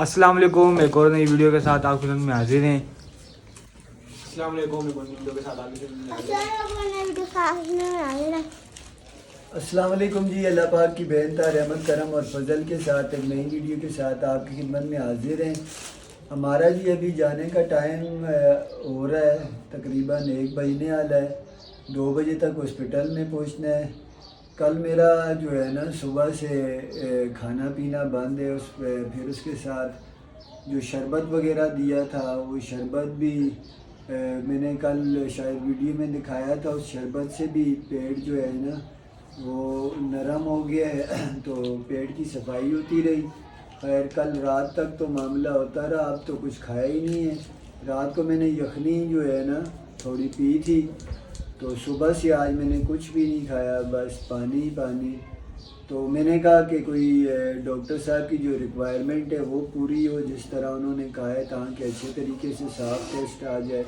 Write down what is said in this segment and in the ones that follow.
अस्सलाम वालेकुम, एक और नई वीडियो के साथ आपकी खिदमत में हाजिर हैं। अस्सलाम वालेकुम, एक और नई वीडियो के साथ आपकी खिदमत में हाजिर हैं। अस्सलाम वालेकुम जी। अल्लाह पाक की बेहतर रहमत करम और फजल के साथ एक नई वीडियो के साथ आपकी खिदमत में हाजिर हैं। हमारा जी अभी जाने का टाइम हो रहा है, तकरीबन 1 बजने वाला है। 2 बजे तक हॉस्पिटल में पहुंचना है। कल मेरा जो है ना सुबह से खाना पीना बंद है, फिर उसके साथ जो शरबत वगैरह दिया था वो शरबत भी मैंने कल शायद वीडियो में दिखाया था। उस शरबत से भी पेट जो है ना वो नरम हो गया है, तो पेट की सफाई होती रही। खैर कल रात तक तो मामला होता रहा, अब तो कुछ खाया ही नहीं है। रात को मैंने यखनी जो है ना थोड़ी पी थी, तो सुबह से आज मैंने कुछ भी नहीं खाया, बस पानी ही पानी। तो मैंने कहा कि कोई डॉक्टर साहब की जो रिक्वायरमेंट है वो पूरी हो, जिस तरह उन्होंने कहा है, ताकि अच्छे तरीके से साफ टेस्ट आ जाए।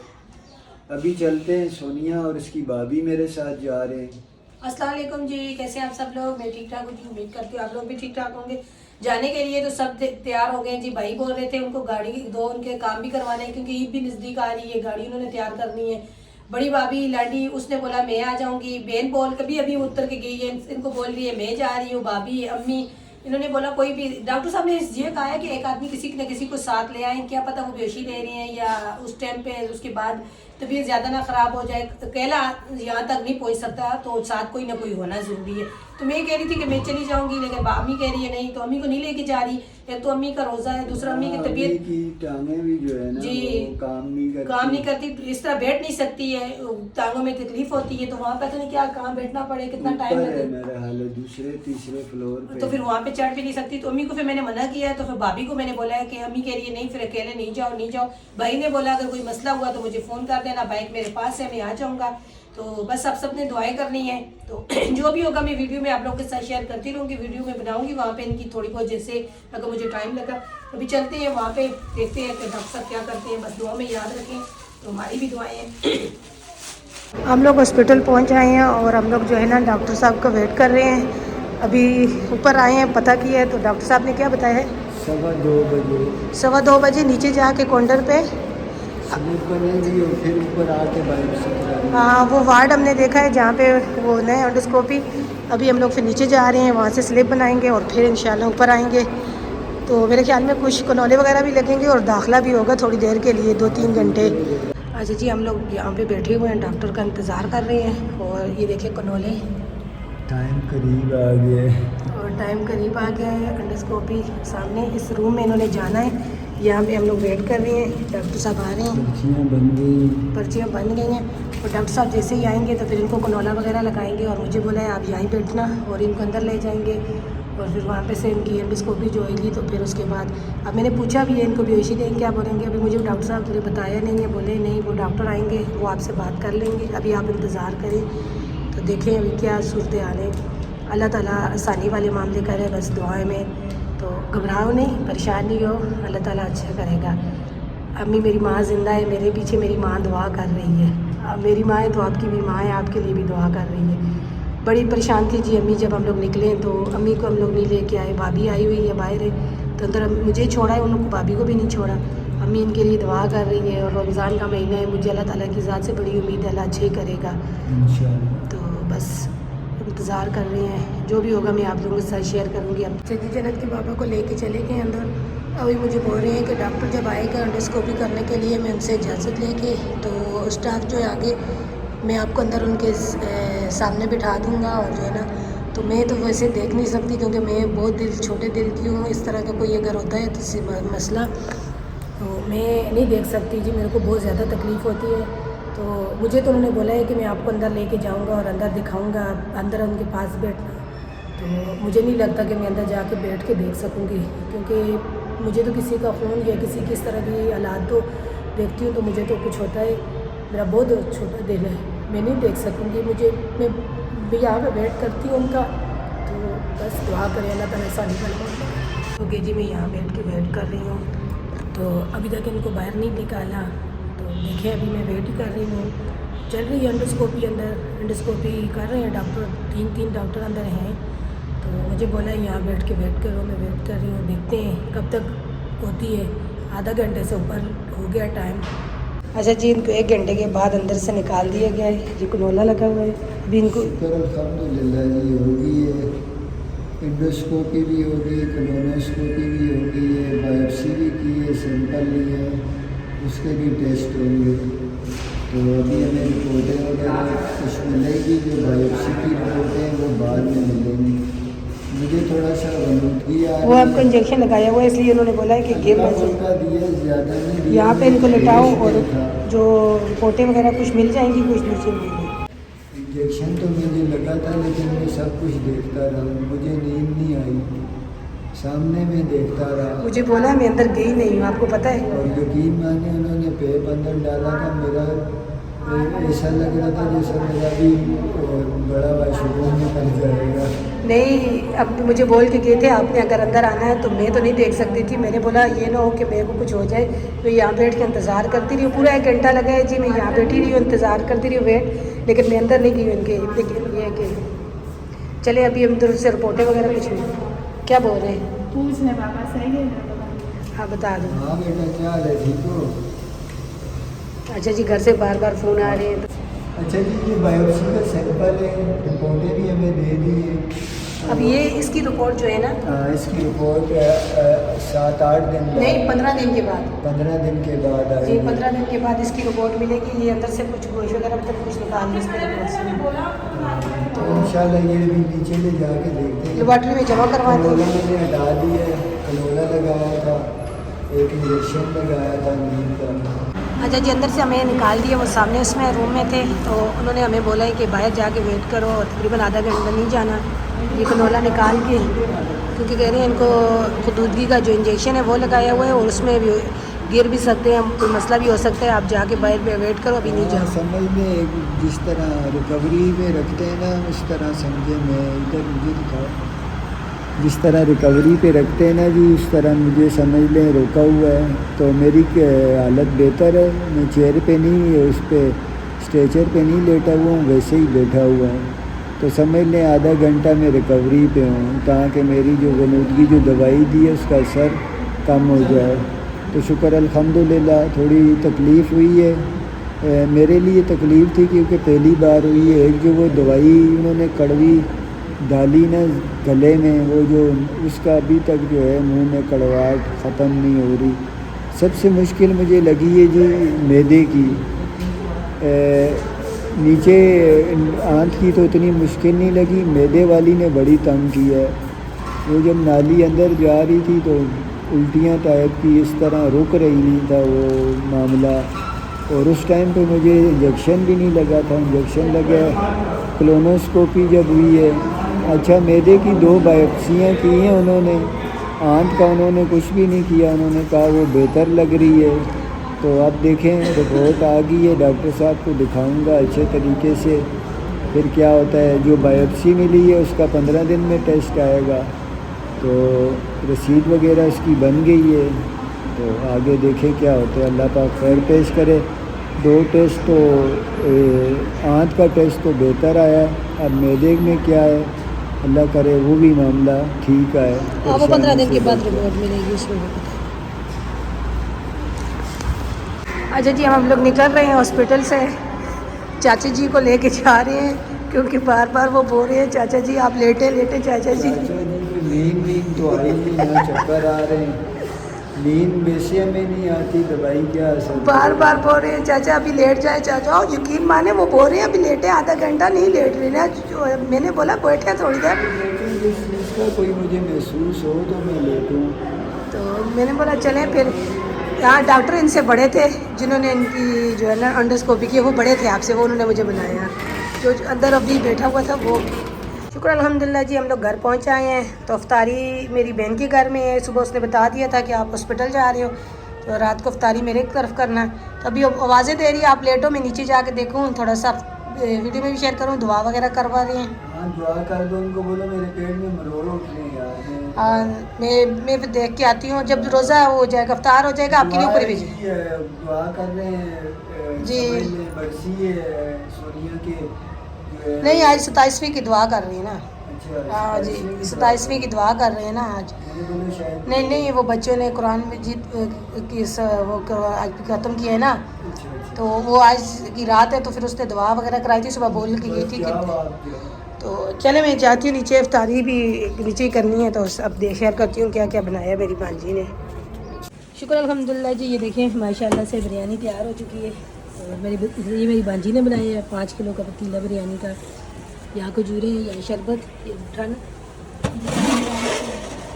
अभी चलते हैं, सोनिया और इसकी भाभी मेरे साथ जा रहे हैं। अस्सलाम वालेकुम जी, कैसे हैं आप सब लोग? मैं ठीक ठाक हूँ जी, उम्मीद करती हूँ आप लोग भी ठीक ठाक होंगे। जाने के लिए तो सब तैयार हो गए जी। भाई बोल रहे थे उनको गाड़ी 2 उनके काम भी करवाने हैं, क्योंकि ईद भी नज़दीक आ रही है, गाड़ी उन्होंने तैयार करनी है। बड़ी भाभी लाडी उसने बोला मैं आ जाऊंगी। बहन बोल कभी अभी उतर के गई है, इनको बोल रही है मैं जा रही हूँ। भाभी अम्मी इन्होंने बोला कोई भी, डॉक्टर साहब ने ये कहा है कि एक आदमी किसी न किसी को साथ ले आए, क्या पता वो बेहोशी ले रही हैं या उस टाइम पे उसके बाद तबीयत ज़्यादा ना ख़राब हो जाए। अकेला यहाँ तक नहीं पहुँच सकता, तो साथ कोई ना कोई होना ज़रूरी है। तो मैं कह रही थी कि मैं चली जाऊँगी, लेकिन अम्मी कह रही है नहीं, तो अम्मी को नहीं लेके जा रही। एक तो अम्मी का रोज़ा है, दूसरा अम्मी की तबीयत की टांगें भी जो है ना जी वो काम नहीं करती, इस तरह बैठ नहीं सकती है, टांगों में तकलीफ होती है। तो वहाँ पे तो नहीं क्या कहाँ बैठना पड़े, कितना टाइम लगे। मेरा हाल है दूसरे तीसरे फ्लोर पे, तो फिर वहाँ पे चढ़ भी नहीं सकती। तो अम्मी को फिर मैंने मना किया है। तो फिर भाभी को मैंने बोला है कि अम्मी कह रही है नहीं, फिर अकेले नहीं जाओ नहीं जाओ। भाई ने बोला अगर कोई मसला हुआ तो मुझे फ़ोन कर देना, बाइक मेरे पास है, मैं आ जाऊँगा। तो बस आप सबने दुआएं करनी है। तो जो भी होगा मैं वीडियो में आप लोगों के साथ शेयर करती रहूँगी, वीडियो में बनाऊँगी वहाँ पे इनकी थोड़ी बहुत, जैसे अगर मुझे टाइम लगा। अभी चलते हैं वहाँ पे, देखते हैं कि डॉक्टर साहब क्या करते हैं। बस दुआ में याद रखें, तो हमारी भी दुआएं हैं। हम लोग हॉस्पिटल पहुँच आए हैं और हम लोग जो है ना डॉक्टर साहब का वेट कर रहे हैं। अभी ऊपर आए हैं, पता किया है, तो डॉक्टर साहब ने क्या बताया है? 2:15 बजे नीचे जाके काउंटर पे और फिर ऊपर आके हाँ वो वार्ड हमने देखा है जहाँ पे वो नए एंडोस्कोपी। अभी हम लोग फिर नीचे जा रहे हैं, वहाँ से स्लिप बनाएंगे और फिर इंशाल्लाह ऊपर आएंगे। तो मेरे ख्याल में कुछ कनौले वगैरह भी लगेंगे और दाखिला भी होगा थोड़ी देर के लिए, 2-3 घंटे। अच्छा जी, हम लोग यहाँ पे बैठे हुए हैं, डॉक्टर का इंतज़ार कर रहे हैं। और ये देखिए कनौले, टाइम करीब आ गया है और टाइम करीब आ गया है। एंडोस्कोपी सामने इस रूम में इन्होंने जाना है, यहाँ पे हम लोग वेट कर रहे हैं। डॉक्टर साहब आ रहे हैं, पर्चियाँ बन गई हैं। और डॉक्टर साहब जैसे ही आएंगे तो फिर इनको कनौला वगैरह लगाएंगे और मुझे बोला है आप यहीं बैठना, और इनको अंदर ले जाएंगे और फिर वहाँ पे से इनकी एंडोस्कोपी जो होगी। तो फिर उसके बाद अब मैंने पूछा भी है इनको बेहोशी देंगे क्या बोलेंगे, अभी मुझे डॉक्टर साहब ने बताया नहीं है। बोले नहीं, वो डॉक्टर आएंगे वो आपसे बात कर लेंगे, अभी आप इंतज़ार करें। तो देखें अभी क्या सूरत हाल है। अल्लाह ताला आसानी वाले मामले करे, बस दुआएं में। तो घबराओ नहीं, परेशान नहीं हो, अल्लाह ताला अच्छा करेगा। अम्मी मेरी माँ ज़िंदा है, मेरे पीछे मेरी माँ दुआ कर रही है। अब मेरी माँ है तो आपकी भी माँ है, आपके लिए भी दुआ कर रही है। बड़ी परेशान थी जी अम्मी जब हम लोग निकले, तो अम्मी को हम लोग नहीं लेके आए। भाभी आई हुई है बाहर है, तो अंदर मुझे छोड़ा है, उन लोग को भाभी को भी नहीं छोड़ा। अम्मी इनके लिए दुआ कर रही है। और रमज़ान का महीना है, मुझे अल्लाह ताला की ज़ात से बड़ी उम्मीद है अल्लाह अच्छा ही करेगा। तो बस इंतज़ार कर रहे हैं, जो भी होगा मैं आप लोगों के साथ शेयर करूँगी। अब सदी जन्नत के बाबा को लेके चले गए अंदर। अभी मुझे बोल रहे हैं कि डॉक्टर जब आएगा एंडोस्कोपी करने के लिए, मैं उनसे इजाज़त लेके, तो स्टाफ जो है आगे मैं आपको अंदर उनके सामने बिठा दूँगा। और जो है ना, तो मैं तो वैसे देख नहीं सकती, क्योंकि मैं बहुत छोटे दिल की हूँ। इस तरह का कोई अगर होता है तो मसला, तो मैं नहीं देख सकती जी, मेरे को बहुत ज़्यादा तकलीफ़ होती है। तो मुझे तो उन्होंने बोला है कि मैं आपको अंदर लेके जाऊंगा और अंदर दिखाऊंगा, अंदर उनके पास बैठना। तो मुझे नहीं लगता कि मैं अंदर जाके बैठ के देख सकूंगी, क्योंकि मुझे तो किसी का फ़ोन या किसी किस तरह की हालात तो देखती हूँ तो मुझे तो कुछ होता है। मेरा बहुत छोटा दिल है, मैं नहीं देख सकूँगी। मैं भी यहाँ पर वेट करती हूँ उनका। तो बस दुआ करें अल्लाह ताला आसानी कर। ओके जी, मैं यहाँ बैठ के वेट कर रही हूँ। तो अभी तक इनको बाहर नहीं निकाला, तो देखिए अभी मैं वेट ही कर रही हूँ। चल रही है एंडोस्कोपी, अंदर एंडोस्कोपी कर रहे हैं डॉक्टर, 3 डॉक्टर अंदर हैं। तो मुझे बोला यहाँ बैठ के वेट करो, मैं वेट कर रही हूँ, देखते हैं कब तक होती है, आधा घंटे से ऊपर हो गया टाइम। अच्छा जी, इनको 1 घंटे के बाद अंदर से निकाल दिया गया है। ये कनोला लगा हुआ है, अभी इनको अल्हम्दुलिल्लाह जी हो गई है, इंडोस्कोपी भी हो गई, कोलोनोस्कोपी भी हो गई है, बायोप्सी भी की है, सैंपल लिए है, उसके भी टेस्ट होंगे। तो अभी हमें रिपोर्टें वगैरह कुछ मिलेगी, जो बायोप्सी की रिपोर्टें हैं वो बाद में मिलेंगी। मुझे थोड़ा सा गलूदगी आ रही है। वो आपको इंजेक्शन लगाया हुआ है, इसलिए उन्होंने बोला है कि गिर ना जाए। का दिया ज़्यादा नहीं दिया, यहाँ पे इनको लिटाओ और था। जो रिपोर्टें वगैरह कुछ मिल जाएंगी, कुछ नीचे मिलेंगी। इंजेक्शन तो मुझे लगा था, लेकिन मैं सब कुछ देखता रहा, मुझे नींद नहीं आई, सामने में देखता रहा। मुझे बोला मैं अंदर गई नहीं हूँ, आपको पता है। और यकीन माने उन्होंने पेप अंदर डाला था, मेरा ऐसा लग रहा था जैसे मेरा भी बड़ा वाशरूम निकल जाएगा। नहीं, अब मुझे बोल के गए थे आपने अगर अंदर आना है, तो मैं तो नहीं देख सकती थी। मैंने बोला ये ना हो कि मेरे को कुछ हो जाए, तो यहाँ बैठ के इंतज़ार करती रही हूँ। पूरा 1 घंटा लगा है जी, मैं यहाँ बैठी रही हूँ, इंतज़ार करती रही हूँ वेट, लेकिन मैं अंदर नहीं गई हूँ इनके। लेकिन ये है कि चले अभी हम दूर से रिपोर्टें वगैरह कुछ नहीं। क्या बोल रहे हैं? पूछने पापा सही है। हाँ बता दो। हाँ बेटा, क्या हाल है, ठीक हो? अच्छा जी, घर से बार बार फ़ोन आ रहे हैं। अच्छा जी, ये बायोप्सी का सैंपल है, रिपोर्टें भी हमें दे दी है। अब ये इसकी रिपोर्ट जो है ना, इसकी रिपोर्ट 7-8 दिन बाद, नहीं 15 दिन के बाद 15 दिन के बाद जी, आएगी। 15 दिन के बाद इसकी रिपोर्ट मिलेगी। ये अंदर से कुछ गोश वगैरह मतलब कुछ निकाल इसमें रिपोर्ट से, तो इंशाल्लाह ये भी नीचे ले जाके देखते हैं। लेबॉर्ट्री में जमा करवा कनोला देंगे। मैंने हटा दी है, कनोला लगाया था, एक इंजेक्शन लगाया था नींद का। अच्छा जी, अंदर से हमें निकाल दिया, वो सामने उसमें रूम में थे, तो उन्होंने हमें बोला है कि बाहर जाके वेट करो, और तकरीबन आधा घंटा नहीं जाना। ये कनोला निकाल के, क्योंकि कह रहे हैं इनको खुदूदगी का जो इंजेक्शन है वो लगाया हुआ है, और उसमें भी गिर भी सकते हैं, कोई मसला भी हो सकता है। आप जाके बाहर वेट करो, अभी नहीं जाओ। समझ में जिस तरह रिकवरी में रखते हैं ना, उस तरह समझे। मैं इधर मुझे दिखाओ, जिस तरह रिकवरी पे रखते हैं ना जी, उस तरह मुझे समझ लें रोका हुआ है। तो मेरी हालत बेहतर है, मैं चेयर पे नहीं, उस पर स्ट्रेचर पे नहीं लेटा हुआ हूँ, वैसे ही बैठा हुआ है। तो समझ लें आधा घंटा मैं रिकवरी पे हूँ, ताकि मेरी जो गलूदगी जो दवाई दी है उसका असर कम हो जाए। तो शुक्र अल्हम्दुलिल्लाह। थोड़ी तकलीफ़ हुई है, मेरे लिए तकलीफ़ थी क्योंकि पहली बार हुई है। एक जो वो दवाई उन्होंने कड़वी डाली ना गले में, वो जो उसका अभी तक जो है मुंह में कड़वाहट ख़त्म नहीं हो रही। सबसे मुश्किल मुझे लगी है जी मैदे की। नीचे आंत की तो इतनी मुश्किल नहीं लगी, मैदे वाली ने बड़ी तंग की है। वो जब नाली अंदर जा रही थी तो उल्टियाँ टाइप की इस तरह रुक रही नहीं था वो मामला। और उस टाइम पे मुझे इंजेक्शन भी नहीं लगा था, इंजेक्शन लगा कोलोनोस्कोपी जब हुई है। अच्छा, मैदे की 2 बायोप्सियाँ की हैं उन्होंने, आंत का उन्होंने कुछ भी नहीं किया। उन्होंने कहा वो बेहतर लग रही है। तो अब देखें, रिपोर्ट आ गई है, डॉक्टर साहब को दिखाऊंगा अच्छे तरीके से, फिर क्या होता है। जो बायोप्सी मिली है उसका 15 दिन में टेस्ट आएगा, तो रसीद वगैरह इसकी बन गई है। तो आगे देखें क्या होता है, अल्लाह पाक खैर पेश करे। 2 टेस्ट तो आंत का टेस्ट तो बेहतर आया, अब मैदे में क्या है अल्लाह करे वो भी मामला ठीक आए। वो 15 दिन के बाद रिपोर्ट मिलेगी उसमें भी पता। अच्छा जी, हम लोग निकल रहे हैं हॉस्पिटल से, चाचा जी को लेके जा रहे हैं, क्योंकि बार बार वो बोल रहे हैं चाचा जी आप लेटे लेटे चाचा जी। नींद तो आई नहीं, यहाँ चक्कर आ रहे हैं, नींद वैसे हमें नहीं आती, दवाई क्या असर। बार बार बोल रहे हैं चाचा अभी लेट जाए चाचा, और यकीन माने वो बोल रहे हैं अभी लेटे, आधा घंटा नहीं लेट रहे ना। मैंने बोला बैठे थोड़ी देर, जिस चीज़ का कोई मुझे महसूस हो तो मैं लेटूँ। तो मैंने बोला चलें। फिर यहाँ डॉक्टर इनसे बड़े थे, जिन्होंने इनकी जो है ना एंडोस्कोपी की, वो बड़े थे आपसे, वो उन्होंने मुझे बुलाया। जो अंदर अभी बैठा हुआ था वो। शुक्र अल्हम्दुलिल्लाह जी, हम लोग घर पहुँच आए हैं। तो अफ्तारी मेरी बहन के घर में है, सुबह उसने बता दिया था कि आप हॉस्पिटल जा रहे हो, तो रात को अफ्तारी मेरे तरफ करना। तो अभी आवाज़ें दे रही है, आप लेटो, मैं नीचे जाके देखूँ, थोड़ा सा वीडियो में भी शेयर करूँ, दुआ वगैरह करवा रही हैं। हाँ, दुआ कर दो उनको, बोलो मेरे पेट में मरोड़ उठने यार। मैं फिर देख के आती हूँ, जब रोज़ा हो जाएगा, अफ्तार हो जाएगा, आपके लिए ऊपर भेजे। दुआ कर रहे हैं जी। बरसी है सोनिया के नहीं, आज 27वीं की दुआ कर रही है ना। ہاں جی 27ویں کی دعا کر رہے ہیں نا آج. نہیں وہ بچوں نے قرآن مجید کی وہ آج ختم کیا ہے نا, تو وہ آج کی رات ہے تو پھر اس نے دعا وغیرہ کرائی تھی, صبح بول کے گئی تھی کہ تو چلے میں جاتی ہوں نیچے, افطاری بھی نیچے ہی کرنی ہے تو اب شیئر کرتی ہوں کیا کیا بنایا میری بانجی نے. شکر الحمدللہ جی. یہ دیکھیں ماشاء اللہ سے بریانی تیار ہو چکی ہے, اور یہ میری بانجی نے بنائی ہے 5 کلو کا پتیلا بریانی کا. یا کھجوریں یا شربت, یہ ٹھنڈ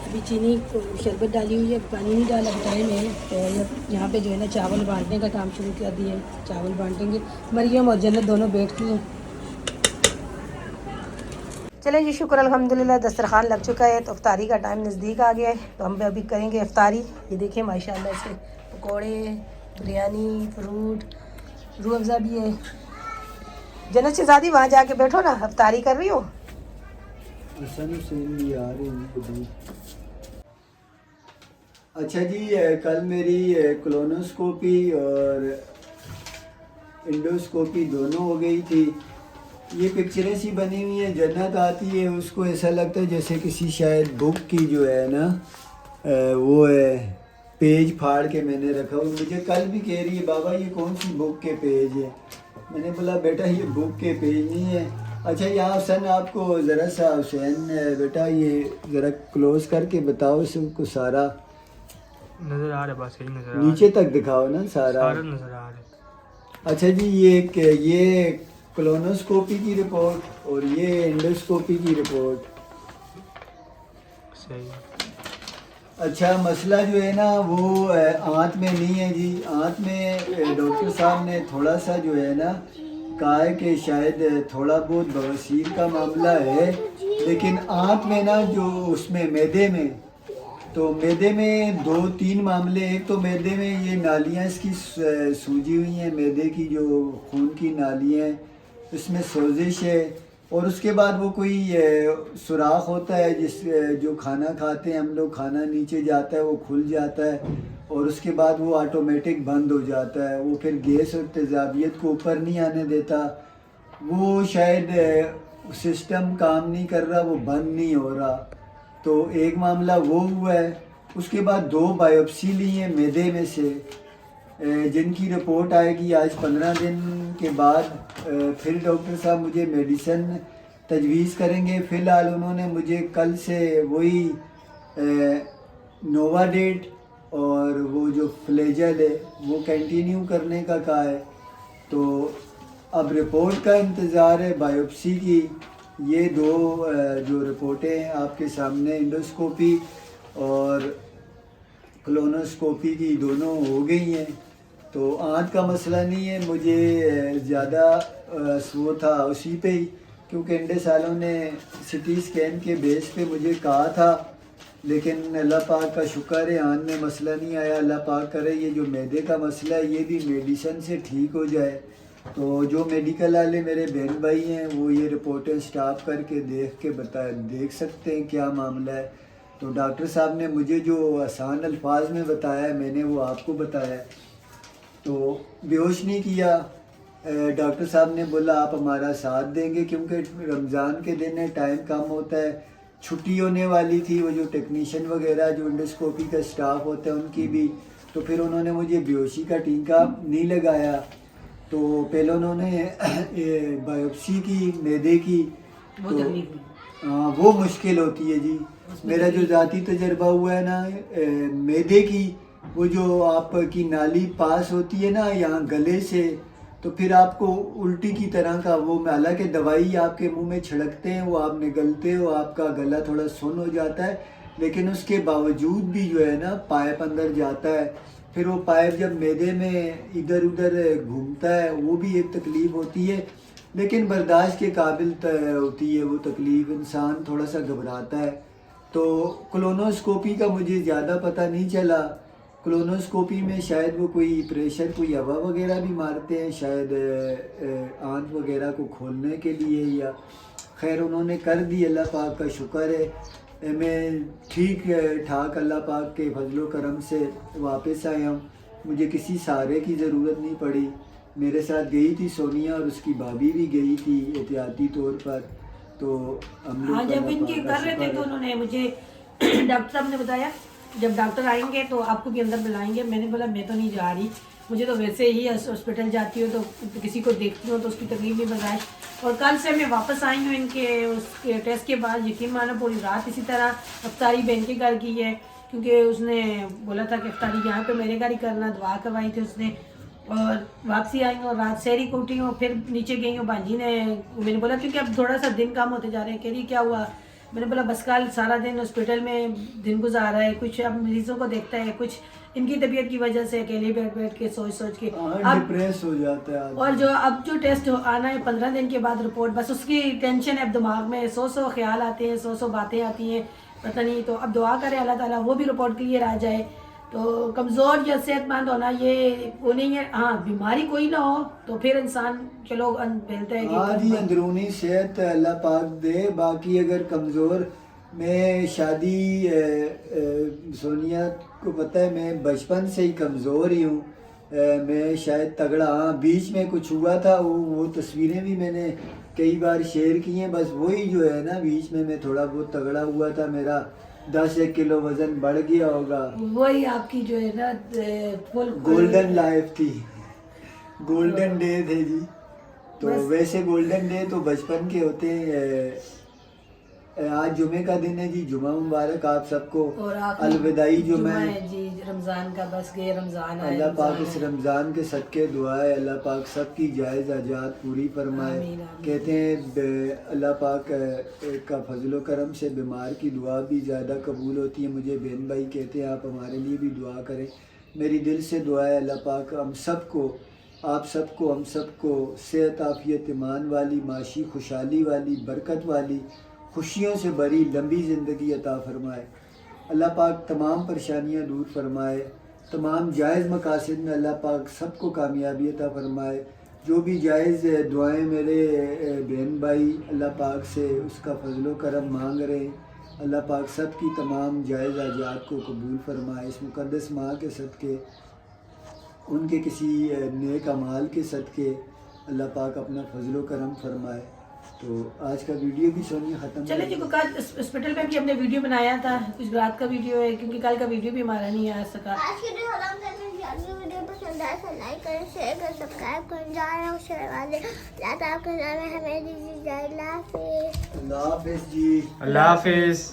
ابھی چینی شربت ڈالی ہوئی ہے, پانی نہیں ڈالا ٹائم ہے. اور یہاں پہ جو ہے نا چاول بانٹنے کا کام شروع کر دیا ہے, چاول بانٹیں گے. مریم اور جنت دونوں بیٹھ کی ہیں. چلیں جی شکر الحمدللہ دسترخوان لگ چکا ہے, تو افطاری کا ٹائم نزدیک آ گیا ہے, تو ہم ابھی کریں گے افطاری. یہ دیکھیں ماشاءاللہ سے پکوڑے, بریانی, فروٹ, روح افزا بھی ہے. جنت شہزادی وہاں جا کے بیٹھو نا, افطاری کر رہی ہو. اچھا جی, کل میری کولونوسکوپی اور انڈوسکوپی دونوں ہو گئی تھی. یہ پکچریں سی بنی ہوئی ہیں, جنت آتی ہے اس کو ایسا لگتا ہے جیسے کسی شاید بک کی جو ہے نا وہ ہے پیج پھاڑ کے میں نے رکھا. مجھے کل بھی کہہ رہی ہے بابا یہ کون سی بک کے پیج ہے. میں نے بولا بیٹا یہ بک کے پیج نہیں ہے. اچھا یہاں حسن آپ کو ذرا سا, حسین بیٹا یہ ذرا کلوز کر کے بتاؤ سب کو, سارا نظر آ رہا ہے, بس یہی نظر آ رہا ہے, نیچے تک دکھاؤ نا سارا نظر آ رہا ہے. اچھا جی, یہ کولونوسکوپی کی رپورٹ اور یہ انڈوسکوپی کی رپورٹ. صحیح. اچھا مسئلہ جو ہے نا وہ آنت میں نہیں ہے جی. آنت میں ڈاکٹر صاحب نے تھوڑا سا جو ہے نا کہا ہے کہ شاید تھوڑا بہت بواسیر کا معاملہ ہے, لیکن آنت میں نا جو اس میں معدے میں, تو معدے میں 2-3 معاملے. ایک تو معدے میں یہ نالیاں اس کی سوجی ہوئی ہیں, معدے کی جو خون کی نالیاں اس میں سوزش ہے. اور اس کے بعد وہ کوئی سوراخ ہوتا ہے جس جو کھانا کھاتے ہیں ہم لوگ, کھانا نیچے جاتا ہے وہ کھل جاتا ہے, اور اس کے بعد وہ آٹومیٹک بند ہو جاتا ہے. وہ پھر گیس اور تیزابیت کو اوپر نہیں آنے دیتا. وہ شاید سسٹم کام نہیں کر رہا, وہ بند نہیں ہو رہا. تو ایک معاملہ وہ ہوا ہے. اس کے بعد 2 بائیوپسی لی ہیں معدے میں سے, جن کی رپورٹ آئے گی آج 15 دن کے بعد. پھر ڈاکٹر صاحب مجھے میڈیسن تجویز کریں گے. فی الحال انہوں نے مجھے کل سے وہی نووا ڈیٹ اور وہ جو فلیجل ہے وہ کنٹینیو کرنے کا کہا ہے. تو اب رپورٹ کا انتظار ہے, بائیوپسی کی. یہ 2 جو رپورٹیں ہیں آپ کے سامنے, انڈوسکوپی اور کولونوسکوپی کی دونوں ہو گئی ہیں. تو آنت کا مسئلہ نہیں ہے, مجھے زیادہ وہ تھا اسی پہ ہی, کیونکہ انڈے سالوں نے سٹی اسکین کے بیس پہ مجھے کہا تھا, لیکن اللہ پاک کا شکر ہے آنت میں مسئلہ نہیں آیا. اللہ پاک کرے یہ جو معدے کا مسئلہ ہے یہ بھی میڈیسن سے ٹھیک ہو جائے. تو جو میڈیکل والے میرے بہن بھائی ہیں وہ یہ رپورٹیں سٹاپ کر کے دیکھ سکتے ہیں کیا معاملہ ہے. تو ڈاکٹر صاحب نے مجھے جو آسان الفاظ میں بتایا ہے میں نے وہ آپ کو بتایا ہے. تو بے ہوش نہیں کیا. ڈاکٹر صاحب نے بولا آپ ہمارا ساتھ دیں گے, کیونکہ رمضان کے دن ہے, ٹائم کم ہوتا ہے, چھٹی ہونے والی تھی. وہ جو ٹیکنیشین وغیرہ جو انڈوسکوپی کا سٹاف ہوتا ہے ان کی بھی, تو پھر انہوں نے مجھے بے ہوشی کا ٹینکا نہیں لگایا. تو پہلے انہوں نے بائیوپسی کی معدے کی, وہ مشکل ہوتی ہے جی. میرا جو ذاتی تجربہ ہوا ہے نا معدے کی, وہ جو آپ کی نالی پاس ہوتی ہے نا یہاں گلے سے, تو پھر آپ کو الٹی کی طرح کا وہ, حالانکہ دوائی آپ کے منہ میں چھڑکتے ہیں وہ آپ نگلتے ہو, آپ کا گلا تھوڑا سن ہو جاتا ہے, لیکن اس کے باوجود بھی جو ہے نا پائپ اندر جاتا ہے. پھر وہ پائپ جب معدے میں ادھر ادھر گھومتا ہے وہ بھی ایک تکلیف ہوتی ہے, لیکن برداشت کے قابل ہوتی ہے وہ تکلیف, انسان تھوڑا سا گھبراتا ہے. تو کولونوسکوپی کا مجھے زیادہ پتہ نہیں چلا. کولونوسکوپی میں شاید وہ کوئی پریشر, کوئی ہوا وغیرہ بھی مارتے ہیں شاید آنت وغیرہ کو کھولنے کے لیے, یا خیر انہوں نے کر دی, اللہ پاک کا شکر ہے. میں ٹھیک ٹھاک اللہ پاک کے فضل و کرم سے واپس آیا ہوں. مجھے کسی سہارے کی ضرورت نہیں پڑی. میرے ساتھ گئی تھی سونیا اور اس کی بھابھی بھی گئی تھی احتیاطی طور پر. تو ہم لوگ ہاں جب اللہ ان کے پاک کا کر رہے تھے شکر تو ہے۔ انہوں نے مجھے ڈاکٹر صاحب نے بتایا جب ڈاکٹر آئیں گے تو آپ کو بھی اندر بلائیں گے. میں نے بولا میں تو نہیں جا رہی, مجھے تو ویسے ہی ہاسپٹل جاتی ہوں تو کسی کو دیکھتی ہوں تو اس کی تکلیف نہیں برداشت. اور کل سے میں واپس آئی ہوں ان کے اس کے ٹیسٹ کے بعد. یقین مانا پوری رات اسی طرح افطاری بہن کے گھر کی ہے, کیونکہ اس نے بولا تھا کہ افطاری یہاں پہ میرے گھر ہی کرنا, دعا کروائی تھی اس نے. اور واپسی آئی ہوں, رات سحری کو اٹھی ہوں, پھر نیچے گئی ہوں. بانجی نے, میں نے بولا کیونکہ اب تھوڑا سا دن کم ہوتے جا رہے ہیں, کہہ رہی کیا ہوا. میں نے بولا بس کل سارا دن ہاسپٹل میں دن گزارا ہے, کچھ اب مریضوں کو دیکھتا ہے, کچھ ان کی طبیعت کی وجہ سے اکیلے بیٹھ کے سوچ کے اب ڈپریس ہو جاتا ہے آدمی. اور اب جو ٹیسٹ آنا ہے 15 دن کے بعد رپورٹ, بس اس کی ٹینشن ہے. اب دماغ میں 100 خیال آتے ہیں, 100 باتیں آتی ہیں, پتہ نہیں. تو اب دعا کرے اللہ تعالیٰ وہ بھی رپورٹ کلیئر آ جائے. تو کمزور یا صحت مند ہونا یہ وہ نہیں ہے. ہاں بیماری کوئی نہ ہو تو پھر انسان چلو پھیلتا ہے ہاں جی, اندرونی صحت اللہ پاک دے. باقی اگر کمزور, میں شادی سونیا کو پتہ ہے میں بچپن سے ہی کمزور ہی ہوں. میں شاید تگڑا, ہاں بیچ میں کچھ ہوا تھا, وہ تصویریں بھی میں نے کئی بار شیئر کی ہیں. بس وہی جو ہے نا, بیچ میں تھوڑا بہت تگڑا ہوا تھا, میرا 10 کلو وزن بڑھ گیا ہوگا. وہی آپ کی جو ہے نا فل گولڈن لائف تھی, گولڈن ڈے تھے جی. تو ویسے گولڈن ڈے تو بچپن کے ہوتے ہیں. آج جمعے کا دن ہے جی, جمعہ مبارک آپ سب کو. الوداعی جمعہ ہے جی, رمضان کا بس گئے رمضان آئے. اللہ پاک اس رمضان کے صدقے دعا ہے اللہ پاک سب کی جائز حاجات پوری فرمائے. آمین آمین. کہتے ہیں اللہ پاک کا فضل و کرم سے بیمار کی دعا بھی زیادہ قبول ہوتی ہے. مجھے بہن بھائی کہتے ہیں آپ ہمارے لیے بھی دعا کریں. میری دل سے دعا ہے اللہ پاک ہم سب کو, آپ سب کو, ہم سب کو صحت عافیت ایمان والی, معاشی خوشحالی والی, برکت والی, خوشیوں سے بری لمبی زندگی عطا فرمائے. اللہ پاک تمام پریشانیاں دور فرمائے. تمام جائز مقاصد میں اللہ پاک سب کو کامیابی عطا فرمائے. جو بھی جائز دعائیں میرے بہن بھائی اللہ پاک سے اس کا فضل و کرم مانگ رہے ہیں, اللہ پاک سب کی تمام جائز حاجات کو قبول فرمائے. اس مقدس ماہ کے صدقے, ان کے کسی نیک اعمال کے صدقے اللہ پاک اپنا فضل و کرم فرمائے. تو آج کا ویڈیو بھی سونیا ختم. چلے جی, کل ہاسپٹل میں بھی ہم نے ویڈیو بنایا تھا, کچھ رات کا ویڈیو ہے کیونکہ کل کا ویڈیو بھی ہمارا نہیں آ سکا. آج کی ویڈیو پسند آئے تو لائک کریں, شیئر کریں, سبسکرائب کریں. جا رہے ہوں شیئر والے اللہ تعالیٰ کے نام ہے, ہمیں دیجیے. اللہ حافظ. اللہ حافظ جی. اللہ حافظ.